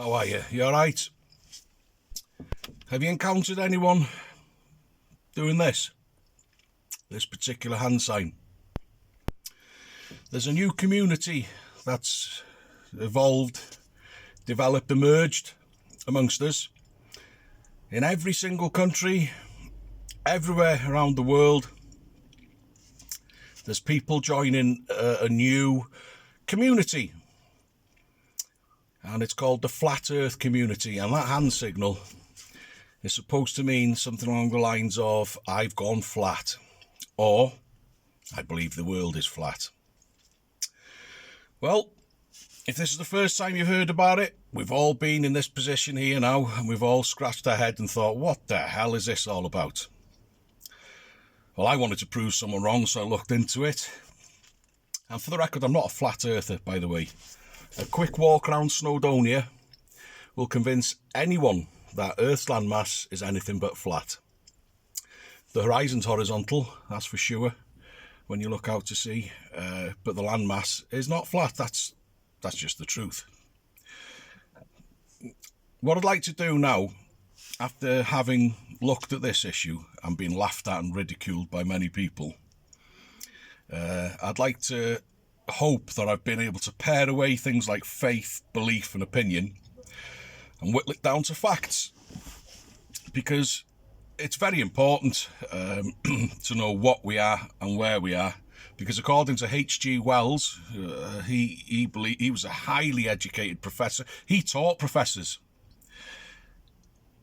How are you? You alright? Have you encountered anyone doing this particular hand sign? There's a new community that's evolved, developed, emerged amongst us. In every single country, everywhere around the world, there's people joining a new community. And it's called the Flat Earth Community. And that hand signal is supposed to mean something along the lines of, I've gone flat. Or, I believe the world is flat. Well, if this is the first time you've heard about it, we've all been in this position here now, and we've all scratched our head and thought, what the hell is this all about? Well, I wanted to prove someone wrong, so I looked into it. And for the record, I'm not a flat earther, by the way. A quick walk around Snowdonia will convince anyone that Earth's landmass is anything but flat. The horizon's horizontal, that's for sure, when you look out to sea, but the landmass is not flat. That's just the truth. What I'd like to do now, after having looked at this issue and been laughed at and ridiculed by many people, I'd like to hope that I've been able to pare away things like faith, belief and opinion and whittle it down to facts, because it's very important to know what we are and where we are, because according to H.G. Wells, he was a highly educated professor. He taught professors.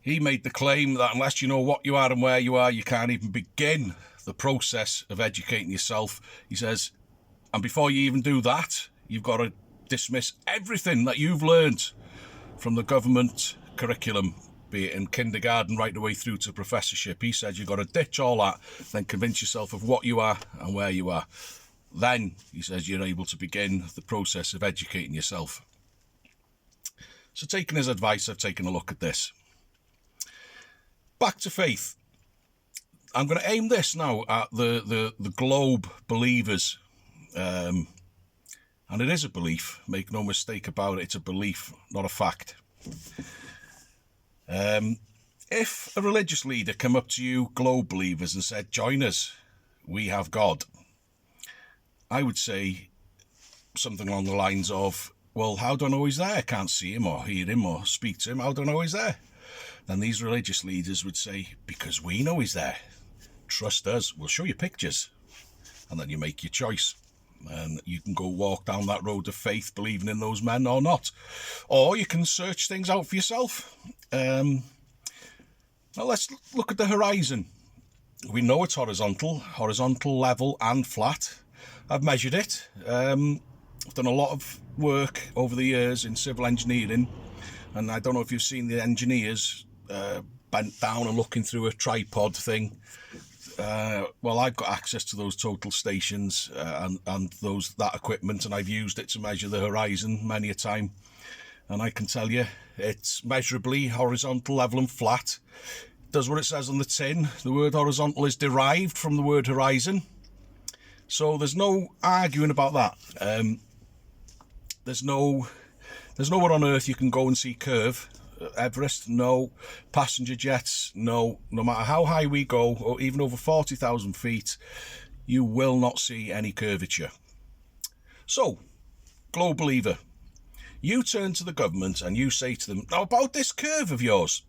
He made the claim that unless you know what you are and where you are, you can't even begin the process of educating yourself. He says, and before you even do that, you've got to dismiss everything that you've learned from the government curriculum, be it in kindergarten right the way through to professorship. He said you've got to ditch all that, then convince yourself of what you are and where you are. Then, he says, you're able to begin the process of educating yourself. So taking his advice, I've taken a look at this. Back to faith. I'm going to aim this now at the globe believers. And it is a belief, make no mistake about it, it's a belief, not a fact. If a religious leader came up to you, globe believers, and said, join us, we have God, I would say something along the lines of, well, how do I know he's there? I can't see him or hear him or speak to him. How do I know he's there? Then these religious leaders would say, because we know he's there. Trust us, we'll show you pictures. And then you make your choice. And you can go walk down that road of faith, believing in those men or not. Or you can search things out for yourself. Now let's look at the horizon. We know it's horizontal, level and flat. I've measured it. I've done a lot of work over the years in civil engineering. And I don't know if you've seen the engineers bent down and looking through a tripod thing. Well, I've got access to those total stations and that equipment, and I've used it to measure the horizon many a time. And I can tell you, it's measurably horizontal, level and flat. It does what it says on the tin. The word horizontal is derived from the word horizon. So there's no arguing about that. There's nowhere on earth you can go and see curve. Everest, no. Passenger jets, no. No matter how high we go, or even over 40,000 feet, you will not see any curvature. So, globe believer, you turn to the government and you say to them, now about this curve of yours,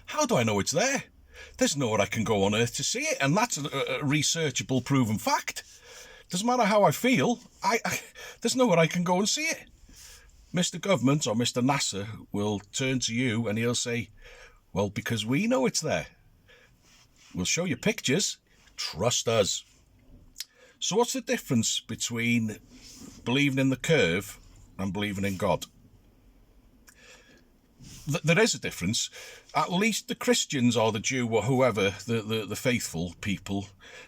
how do I know it's there? There's nowhere I can go on earth to see it, and that's a researchable, proven fact. Doesn't matter how I feel, there's nowhere I can go and see it. Mr. Government or Mr. NASA will turn to you and he'll say, well, because we know it's there. We'll show you pictures. Trust us. So what's the difference between believing in the curve and believing in God? There is a difference. At least the Christians or the Jew or whoever, the faithful people,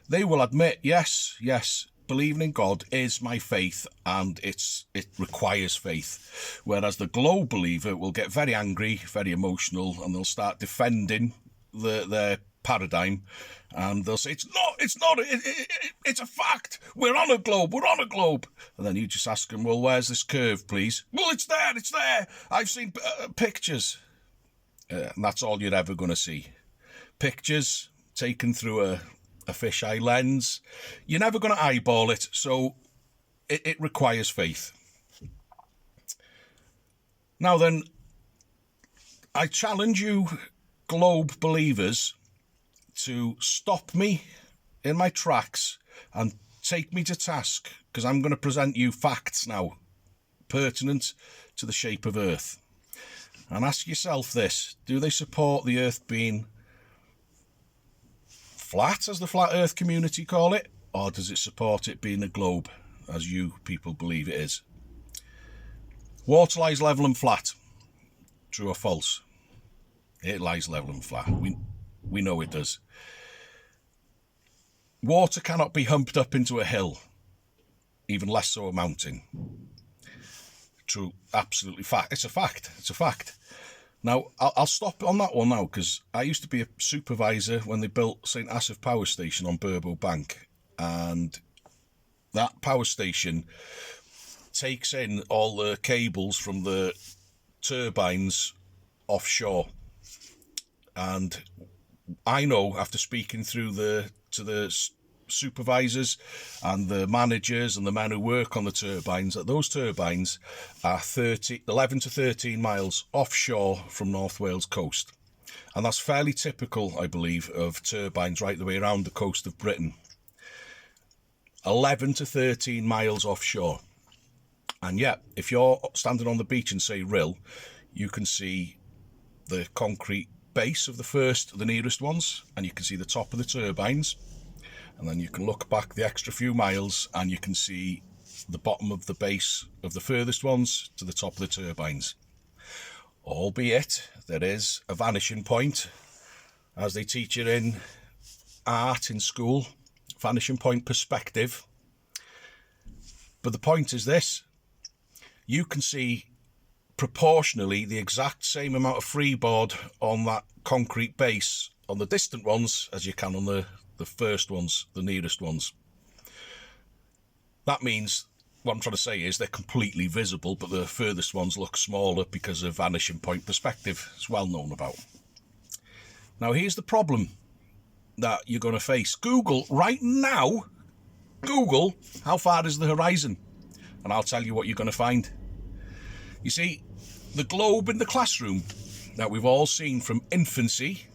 they will admit, yes, believing in God is my faith and it requires faith. Whereas the globe believer will get very angry, very emotional, and they'll start defending their paradigm, and they'll say, it's not, it's a fact. We're on a globe. And then you just ask them, well, where's this curve, please? Well, it's there. I've seen pictures. And that's all you're ever going to see. Pictures taken through a fisheye lens. You're never going to eyeball it, so it requires faith. Now then, I challenge you, globe believers, to stop me in my tracks and take me to task, because I'm going to present you facts now pertinent to the shape of Earth. And ask yourself this: do they support the Earth being flat, as the flat Earth community call it, or does it support it being a globe, as you people believe it is? Water lies level and flat. True or false? It lies level and flat. We know it does. Water cannot be humped up into a hill, even less so a mountain. True, absolutely fact. It's a fact. Now, I'll stop on that one now, because I used to be a supervisor when they built St Asaph Power Station on Burbo Bank, and that power station takes in all the cables from the turbines offshore. And I know, after speaking to the supervisors and the managers and the men who work on the turbines, that those turbines are 11 to 13 miles offshore from North Wales coast. And that's fairly typical, I believe, of turbines right the way around the coast of Britain. 11 to 13 miles offshore. And yet, if you're standing on the beach in, say, Rhyl, you can see the concrete base of the nearest ones, and you can see the top of the turbines. And then you can look back the extra few miles and you can see the bottom of the base of the furthest ones to the top of the turbines. Albeit, there is a vanishing point, as they teach you in art in school, vanishing point perspective. But the point is this: you can see proportionally the exact same amount of freeboard on that concrete base on the distant ones as you can on the first ones, the nearest ones. That means, what I'm trying to say is, they're completely visible, but the furthest ones look smaller because of vanishing point perspective. It's well known about. Now, here's the problem that you're going to face. Google right now, Google how far is the horizon, and I'll tell you what you're going to find. You see, the globe in the classroom that we've all seen from infancy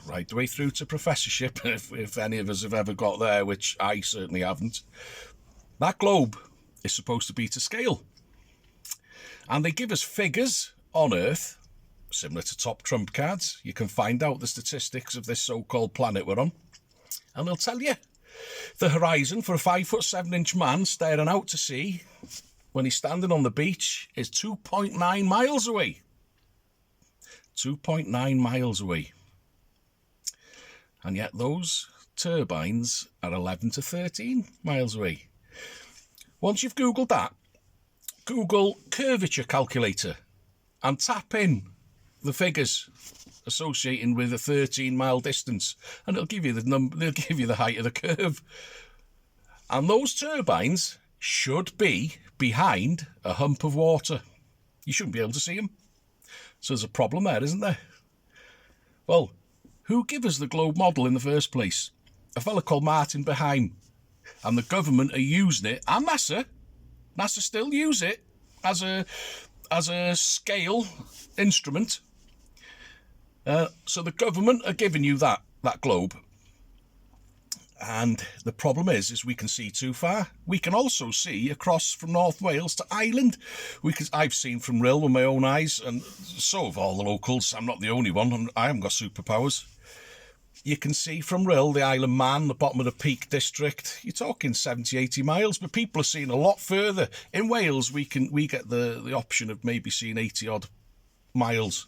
right the way through to professorship, if any of us have ever got there, which I certainly haven't, that globe is supposed to be to scale. And they give us figures on Earth, similar to top trump cards. You can find out the statistics of this so-called planet we're on, and they'll tell you the horizon for a 5'7" man staring out to sea when he's standing on the beach is 2.9 miles away. 2.9 miles away. And yet those turbines are 11 to 13 miles away. Once you've Googled that, Google curvature calculator and tap in the figures associating with a 13-mile distance, and it'll give you the number. They'll give you the height of the curve. And those turbines should be behind a hump of water. You shouldn't be able to see them. So there's a problem there, isn't there? Well, who gave us the globe model in the first place? A fella called Martin Beheim. And the government are using it, and NASA still use it as a scale instrument. So the government are giving you that globe. And the problem is we can see too far. We can also see across from North Wales to Ireland. I've seen from Rhyl with my own eyes, and so have all the locals. I'm not the only one. I haven't got superpowers. You can see from Rhyl, the Isle of Man, the bottom of the Peak District. You're talking 70, 80 miles, but people are seeing a lot further. In Wales, we get the option of maybe seeing 80-odd miles.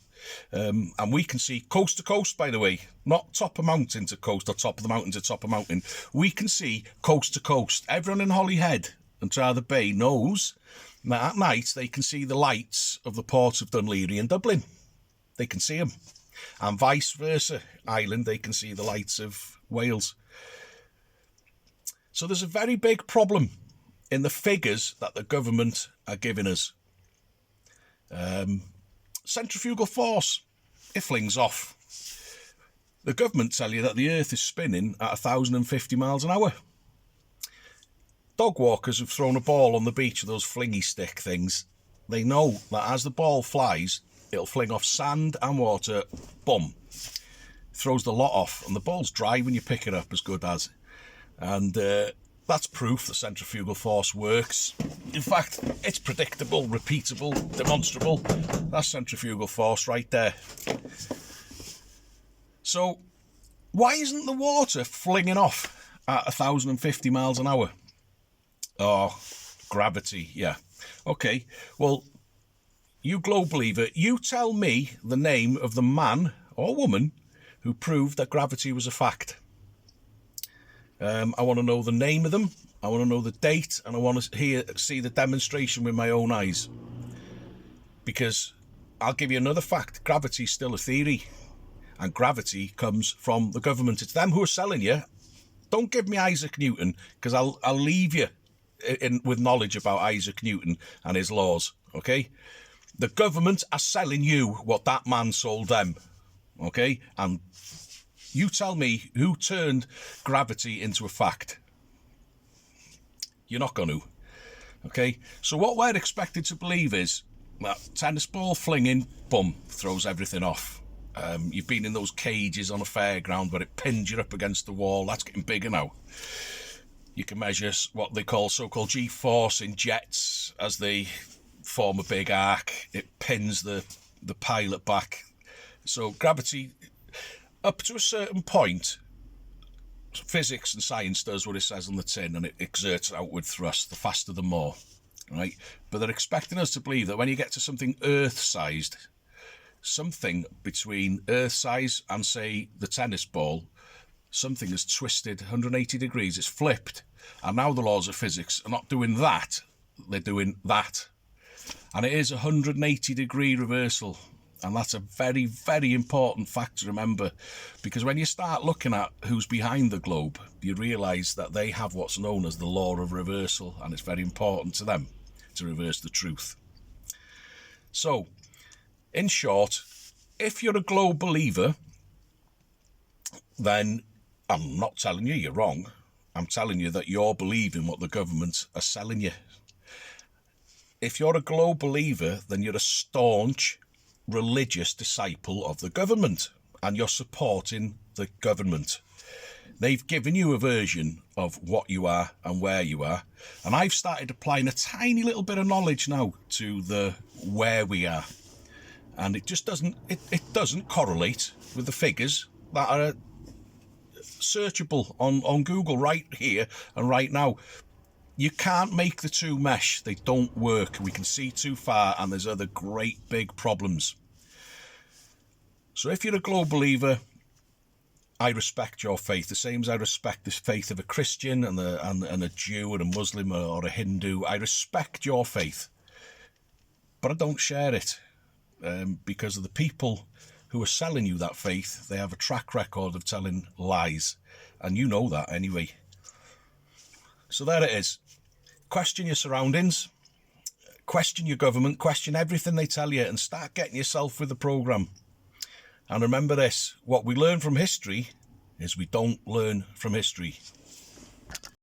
And we can see coast to coast, by the way, not top of mountain to coast or top of the mountain to top of mountain. We can see coast to coast. Everyone in Holyhead and Trather Bay knows that at night they can see the lights of the ports of Dunleary and Dublin. They can see them. And vice versa, Ireland, they can see the lights of Wales. So there's a very big problem in the figures that the government are giving us. Centrifugal force, it flings off. The government tell you that the earth is spinning at 1,050 miles an hour. Dog walkers who've thrown a ball on the beach with those flingy stick things, they know that as the ball flies, it'll fling off sand and water, boom, throws the lot off, and the ball's dry when you pick it up as good as. And that's proof that centrifugal force works. In fact, it's predictable, repeatable, demonstrable. That's centrifugal force right there. So why isn't the water flinging off at 1,050 miles an hour? Oh, gravity, yeah. Okay, well, you globe believer, you tell me the name of the man or woman who proved that gravity was a fact. I want to know the name of them, I want to know the date, and I want to see the demonstration with my own eyes. Because I'll give you another fact, gravity's still a theory. And gravity comes from the government. It's them who are selling you. Don't give me Isaac Newton, because I'll leave you with knowledge about Isaac Newton and his laws, okay? The government are selling you what that man sold them, okay? And you tell me who turned gravity into a fact. You're not going to, okay? So what we're expected to believe is that tennis ball flinging, boom, throws everything off. You've been in those cages on a fairground where it pins you up against the wall. That's getting bigger now. You can measure what they call so-called G-force in jets as they form a big arc. It pins the pilot back. So gravity, up to a certain point, physics and science does what it says on the tin, and it exerts outward thrust, the faster the more, right? But they're expecting us to believe that when you get to something Earth-sized, something between Earth size and, say, the tennis ball, something is twisted 180 degrees, it's flipped, and now the laws of physics are not doing that, they're doing that. And it is a 180 degree reversal, and that's a very, very important fact to remember, because when you start looking at who's behind the globe, you realise that they have what's known as the law of reversal, and it's very important to them to reverse the truth. So, in short, if you're a globe believer, then I'm not telling you you're wrong. I'm telling you that you're believing what the government are selling you. If you're a globe believer, then you're a staunch religious disciple of the government, and you're supporting the government. They've given you a version of what you are and where you are, and I've started applying a tiny little bit of knowledge now to the where we are. And it just doesn't correlate with the figures that are searchable on Google right here and right now. You can't make the two mesh. They don't work. We can see too far, and there's other great big problems. So if you're a globe believer, I respect your faith, the same as I respect the faith of a Christian and a Jew and a Muslim or a Hindu. I respect your faith, but I don't share it. Because of the people who are selling you that faith, they have a track record of telling lies, and you know that anyway. So there it is. Question your surroundings, question your government, question everything they tell you, and start getting yourself with the programme. And remember this, what we learn from history is we don't learn from history.